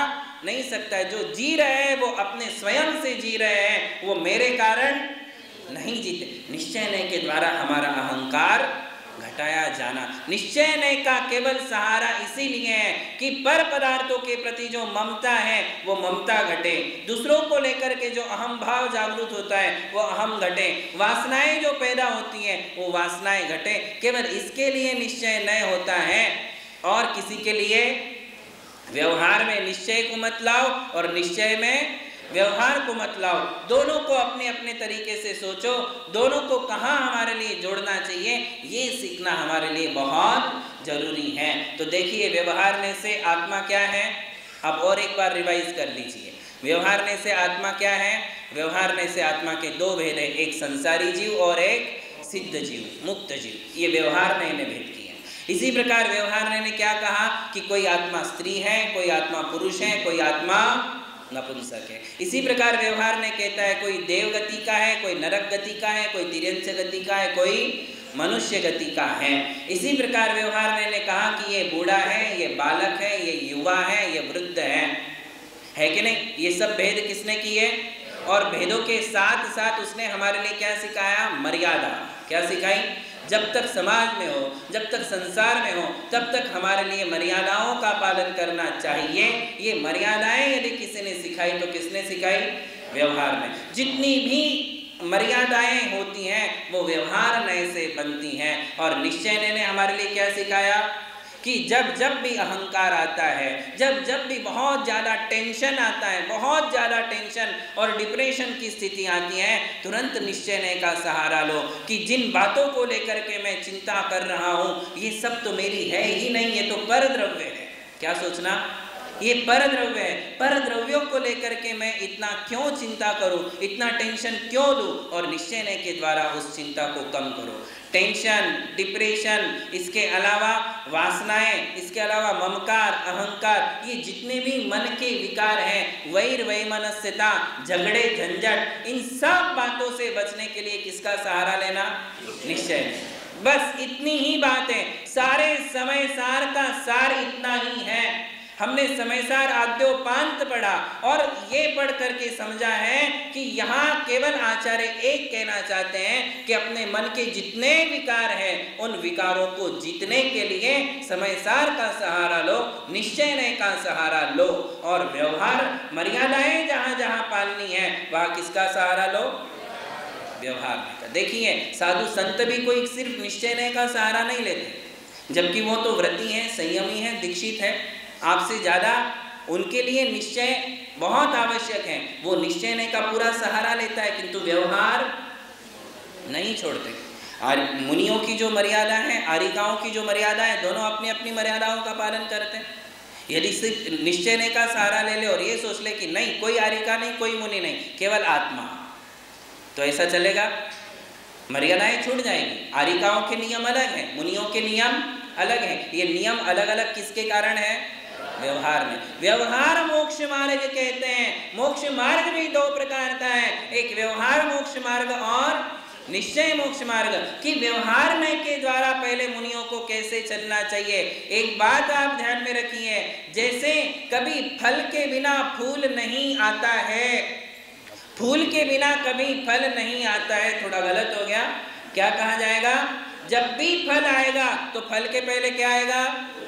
नहीं सकता है। जो जी रहे हैं वो अपने स्वयं से जी रहे हैं, वो मेरे कारण नहीं जीते। निश्चय नय के द्वारा हमारा अहंकार घटाया जाना। निश्चय नय का केवल सहारा इसीलिए है कि पर पदार्थों के प्रति जो ममता है वो ममता घटे, दूसरों को लेकर के जो अहम भाव जागृत होता है वो अहम घटे, वासनाएं जो पैदा होती हैं वो वासनाएं घटे। केवल इसके लिए निश्चय नय होता है और किसी के लिए व्यवहार में निश्चय को मत लाओ और निश्चय में व्यवहार को मत लाओ। दोनों को अपने अपने तरीके से सोचो, दोनों को कहाँ हमारे लिए जोड़ना चाहिए, ये सीखना हमारे लिए बहुत जरूरी है। तो देखिए, व्यवहारने से आत्मा क्या है, अब और एक बार रिवाइज कर लीजिए। व्यवहारने से आत्मा क्या है? व्यवहारने से आत्मा के दो भेद है, एक संसारी जीव और एक सिद्ध जीव, मुक्त जीव। ये व्यवहारने ने भेद किया। इसी प्रकार व्यवहारने ने क्या कहा कि कोई आत्मा स्त्री है, कोई आत्मा पुरुष है, कोई आत्मा नपुंसक है। इसी प्रकार व्यवहार ने कहता है कोई देव गति का है, कोई नरक गति का है, कोई तिर्यंश गति का है, कोई मनुष्य गति का है। इसी प्रकार व्यवहार ने कहा कि ये बूढ़ा है, ये बालक है, ये युवा है, ये वृद्ध है कि नहीं? ये सब भेद किसने किए? और भेदों के साथ साथ उसने हमारे लिए क्या सिखाया? मर्यादा। क्या सिखाई? जब तक समाज में हो, जब तक संसार में हो, तब तक हमारे लिए मर्यादाओं का पालन करना चाहिए। ये मर्यादाएं यदि किसी ने सिखाई तो किसने सिखाई? व्यवहार में। जितनी भी मर्यादाएं होती हैं वो व्यवहार नय से बनती हैं। और निश्चय ने हमारे लिए क्या सिखाया कि जब जब भी अहंकार आता है, जब जब भी बहुत ज़्यादा टेंशन आता है, बहुत ज़्यादा टेंशन और डिप्रेशन की स्थिति आती है, तुरंत निश्चय नय का सहारा लो कि जिन बातों को लेकर के मैं चिंता कर रहा हूँ ये सब तो मेरी है ही नहीं, ये तो परद्रव्य है। क्या सोचना? ये पर द्रव्य है। पर द्रव्यों को लेकर के मैं इतना क्यों चिंता करूं, इतना टेंशन क्यों लूं, और निश्चय ने के द्वारा उस चिंता को कम करो। टेंशन, डिप्रेशन, इसके अलावा वासनाएं, इसके अलावा ममकार, अहंकार, ये जितने भी मन के विकार हैं, वैर वैमनस्यता, झगड़े झंझट, इन सब बातों से बचने के लिए किसका सहारा लेना? निश्चय। बस इतनी ही बात है। सारे समय सार का सार इतना ही है। हमने समय सार आद्योपांत पढ़ा और ये पढ़ करके समझा है कि यहाँ केवल आचार्य एक कहना चाहते हैं कि अपने मन के जितने विकार हैं उन विकारों को जीतने के लिए समय सार का सहारा लो, निश्चय का सहारा लो, और व्यवहार मर्यादाएं जहाँ जहाँ पालनी है वहाँ किसका सहारा लो? व्यवहार का। देखिए साधु संत भी कोई सिर्फ निश्चय का सहारा नहीं लेते, जबकि वो तो व्रती हैं, संयमी हैं, दीक्षित है, आपसे ज़्यादा उनके लिए निश्चय बहुत आवश्यक है। वो निश्चय का पूरा सहारा लेता है किंतु व्यवहार नहीं छोड़ते। और मुनियों की जो मर्यादा है, आरिकाओं की जो मर्यादा है, दोनों अपनी अपनी मर्यादाओं का पालन करते हैं। यदि सिर्फ निश्चय का सहारा ले ले और ये सोच ले कि नहीं कोई आरिका नहीं, कोई मुनि नहीं, केवल आत्मा, तो ऐसा चलेगा? मर्यादाएं छूट जाएंगी। आरिकाओं के नियम अलग हैं, मुनियों के नियम अलग हैं। ये नियम अलग अलग किसके कारण है? व्यवहार में। व्यवहार मोक्ष मार्ग कहते हैं। मोक्ष मार्ग भी दो प्रकार का है, एक व्यवहार मोक्ष मार्ग और निश्चय मोक्ष मार्ग। कि व्यवहार में के द्वारा पहले मुनियों को कैसे चलना चाहिए। एक बात आप ध्यान में रखिए, जैसे कभी फल के बिना फूल नहीं आता है, फूल के बिना कभी फल नहीं आता है, थोड़ा गलत हो गया, क्या कहा जाएगा? जब भी फल आएगा तो फल के पहले क्या आएगा?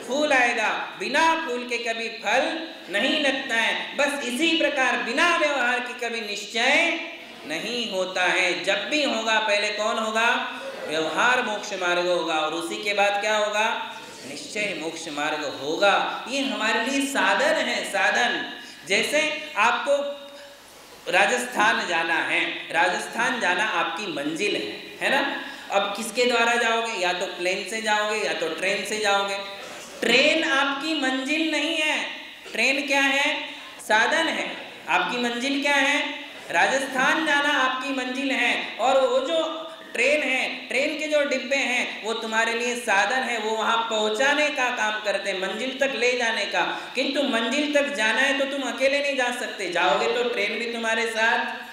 फूल आएगा। बिना फूल के कभी फल नहीं लगता है। बस इसी प्रकार बिना व्यवहार के कभी निश्चय नहीं होता है। जब भी होगा पहले कौन होगा? व्यवहार मोक्ष मार्ग होगा, और उसी के बाद क्या होगा? निश्चय मोक्ष मार्ग होगा। ये हमारे लिए साधन है, साधन। जैसे आपको राजस्थान जाना है, राजस्थान जाना आपकी मंजिल है ना? अब किसके द्वारा जाओगे? या तो प्लेन से जाओगे या तो ट्रेन से जाओगे। ट्रेन आपकी मंजिल नहीं है। ट्रेन क्या है? साधन है। आपकी मंजिल क्या है? राजस्थान जाना आपकी मंजिल है। और वो जो ट्रेन है, ट्रेन के जो डिब्बे हैं, वो तुम्हारे लिए साधन है, वो वहां पहुंचाने का काम करते हैं, मंजिल तक ले जाने का। किंतु मंजिल तक जाना है तो तुम अकेले नहीं जा सकते, जाओगे तो ट्रेन भी तुम्हारे साथ।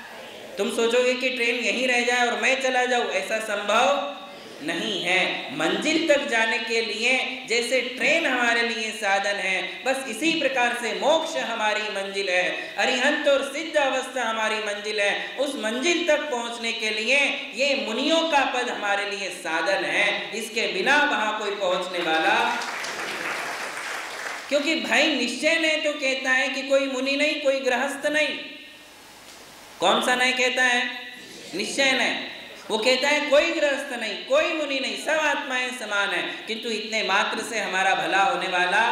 तुम सोचोगे कि ट्रेन यहीं रह जाए और मैं चला जाऊं, ऐसा संभव नहीं है। मंजिल तक जाने के लिए जैसे ट्रेन हमारे लिए साधन है, बस इसी प्रकार से मोक्ष हमारी मंजिल है, अरिहंत और सिद्ध अवस्था हमारी मंजिल है। उस मंजिल तक पहुंचने के लिए ये मुनियों का पद हमारे लिए साधन है, इसके बिना वहां कोई पहुंचने वाला। क्योंकि भाई निश्चय ने तो कहता है कि कोई मुनि नहीं, कोई गृहस्थ नहीं। कौन सा नहीं कहता है? निश्चय ने। वो कहता है कोई गृहस्थ नहीं, कोई मुनि नहीं, सब आत्माएं समान है, किंतु इतने मात्र से हमारा भला होने वाला।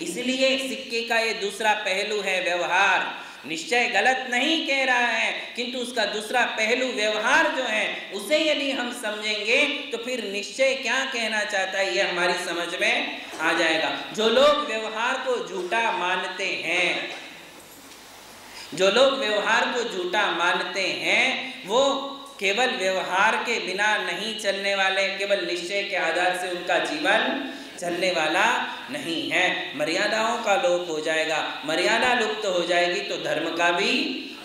इसलिए सिक्के का ये दूसरा पहलू है व्यवहार। निश्चय गलत नहीं कह रहा है, किंतु उसका दूसरा पहलू व्यवहार जो है, उसे यदि हम समझेंगे तो फिर निश्चय क्या कहना चाहता है ये हमारी समझ में आ जाएगा। जो लोग व्यवहार को झूठा मानते हैं, जो लोग व्यवहार को झूठा मानते हैं, वो केवल व्यवहार के बिना नहीं चलने वाले, केवल निश्चय के आधार से उनका जीवन चलने वाला नहीं है। मर्यादाओं का लोप हो जाएगा, मर्यादा लुप्त हो जाएगी तो धर्म का भी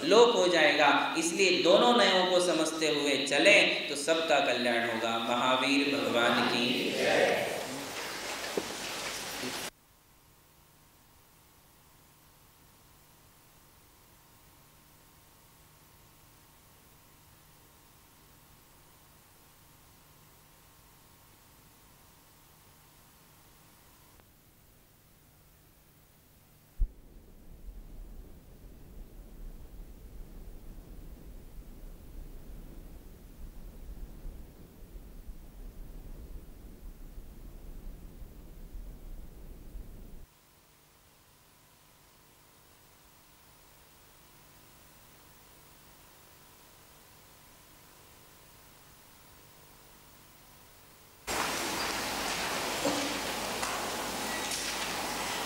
लोप हो जाएगा। इसलिए दोनों नयों को समझते हुए चले तो सबका कल्याण होगा। महावीर भगवान की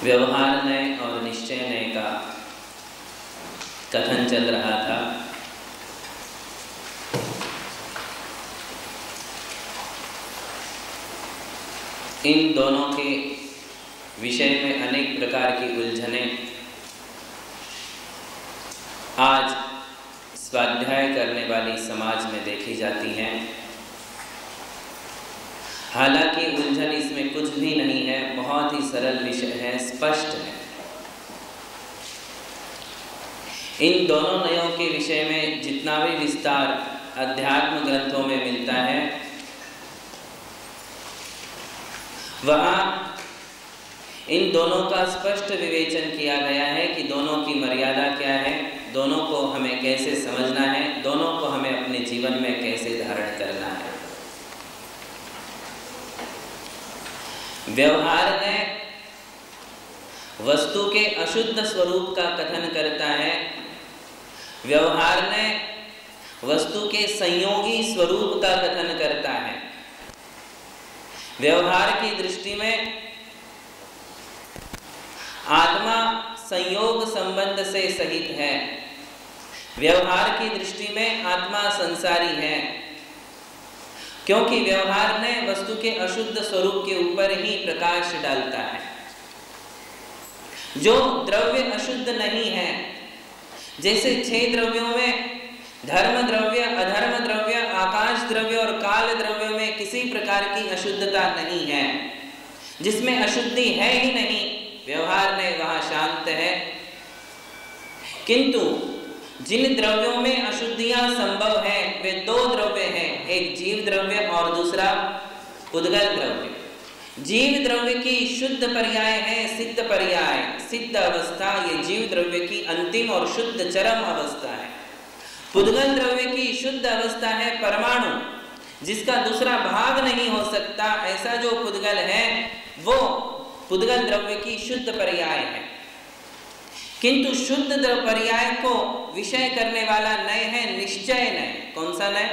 व्यवहार नय और निश्चय नय का कथन चल रहा था। इन दोनों के विषय में अनेक प्रकार की उलझनें आज स्वाध्याय करने वाली समाज में देखी जाती हैं। हालांकि उलझन इसमें कुछ भी नहीं है, बहुत ही सरल विषय है, स्पष्ट है। इन दोनों नयों के विषय में जितना भी विस्तार अध्यात्म ग्रंथों में मिलता है, वहाँ इन दोनों का स्पष्ट विवेचन किया गया है कि दोनों की मर्यादा क्या है, दोनों को हमें कैसे समझना है, दोनों को हमें अपने जीवन में कैसे धारण करना है। व्यवहार ने वस्तु के अशुद्ध स्वरूप का कथन करता है। व्यवहार ने वस्तु के संयोगी स्वरूप का कथन करता है। व्यवहार की दृष्टि में आत्मा संयोग संबंध से सहित है। व्यवहार की दृष्टि में आत्मा संसारी है, क्योंकि व्यवहार ने वस्तु के अशुद्ध स्वरूप के ऊपर ही प्रकाश डालता है। जो द्रव्य अशुद्ध नहीं है, जैसे 6 द्रव्यों में धर्म द्रव्य, अधर्म द्रव्य, आकाश द्रव्य और काल द्रव्य में किसी प्रकार की अशुद्धता नहीं है, जिसमें अशुद्धि है ही नहीं, व्यवहार ने वहां शांत है। किंतु जिन द्रव्यों में अशुद्धियां संभव है, वे 2 द्रव्य हैं, एक जीव द्रव्य और दूसरा उद्गल द्रव्य। जीव द्रव्य की शुद्ध पर्याय है सिद्ध पर्याय, सिद्ध अवस्था। ये जीव द्रव्य की अंतिम और शुद्ध चरम अवस्था है। पुद्गल द्रव्य की शुद्ध अवस्था है परमाणु, जिसका दूसरा भाग नहीं हो सकता। ऐसा जो पुद्गल है वो पुद्गल द्रव्य की शुद्ध पर्याय है। किंतु शुद्ध पर्याय को विषय करने वाला नय है निश्चय नय। कौन सा नय?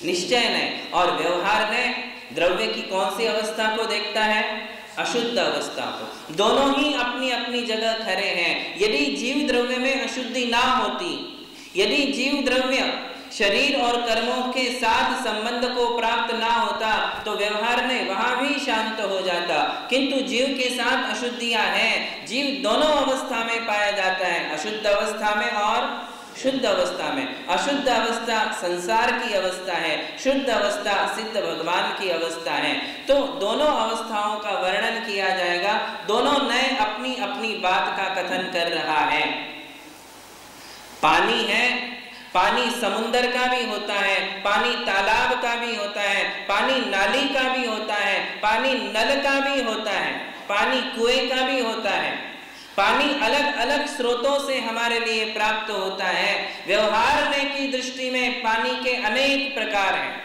निश्चय नय। और व्यवहार नय द्रव्य की कौन सी अवस्था को देखता है? अशुद्ध अवस्था को। दोनों ही अपनी अपनी जगह खड़े हैं। यदि जीव द्रव्य में अशुद्धि ना होती, यदि जीव द्रव्य शरीर और कर्मों के साथ संबंध को प्राप्त ना होता, तो व्यवहार ने वहां भी शांत हो जाता। किंतु जीव के साथ अशुद्धियां हैं। जीव दोनों अवस्था में पाया जाता है, अशुद्ध अवस्था में और शुद्ध अवस्था में। अशुद्ध अवस्था संसार की अवस्था है, शुद्ध अवस्था सिद्ध भगवान की अवस्था है। तो दोनों अवस्थाओं का वर्णन किया जाएगा। दोनों नए अपनी अपनी बात का कथन कर रहा है। पानी है, पानी समुंदर का भी होता है, पानी तालाब का भी होता है, पानी नाली का भी होता है, पानी नल का भी होता है, पानी कुएं का भी होता है। पानी अलग अलग स्रोतों से हमारे लिए प्राप्त होता है। व्यवहार ने की दृष्टि में पानी के अनेक प्रकार हैं।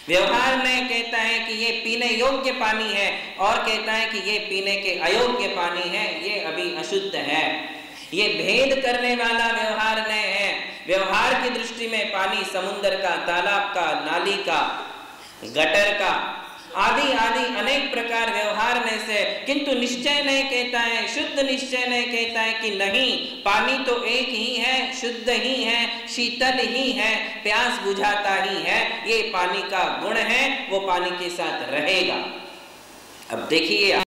व्यवहार ने कहता है कि ये पीने योग्य पानी है, और कहता है कि ये पीने के अयोग्य पानी है, ये अभी अशुद्ध है। ये भेद करने वाला व्यवहार ने है। व्यवहार की दृष्टि में पानी समुद्र का, तालाब का, नाली का, गटर का, आदि आदि अनेक प्रकार व्यवहार ने से। किंतु निश्चय ने कहता है, शुद्ध निश्चय ने कहता है कि नहीं, पानी तो एक ही है, शुद्ध ही है, शीतल ही है, प्यास बुझाता ही है। ये पानी का गुण है, वो पानी के साथ रहेगा। अब देखिए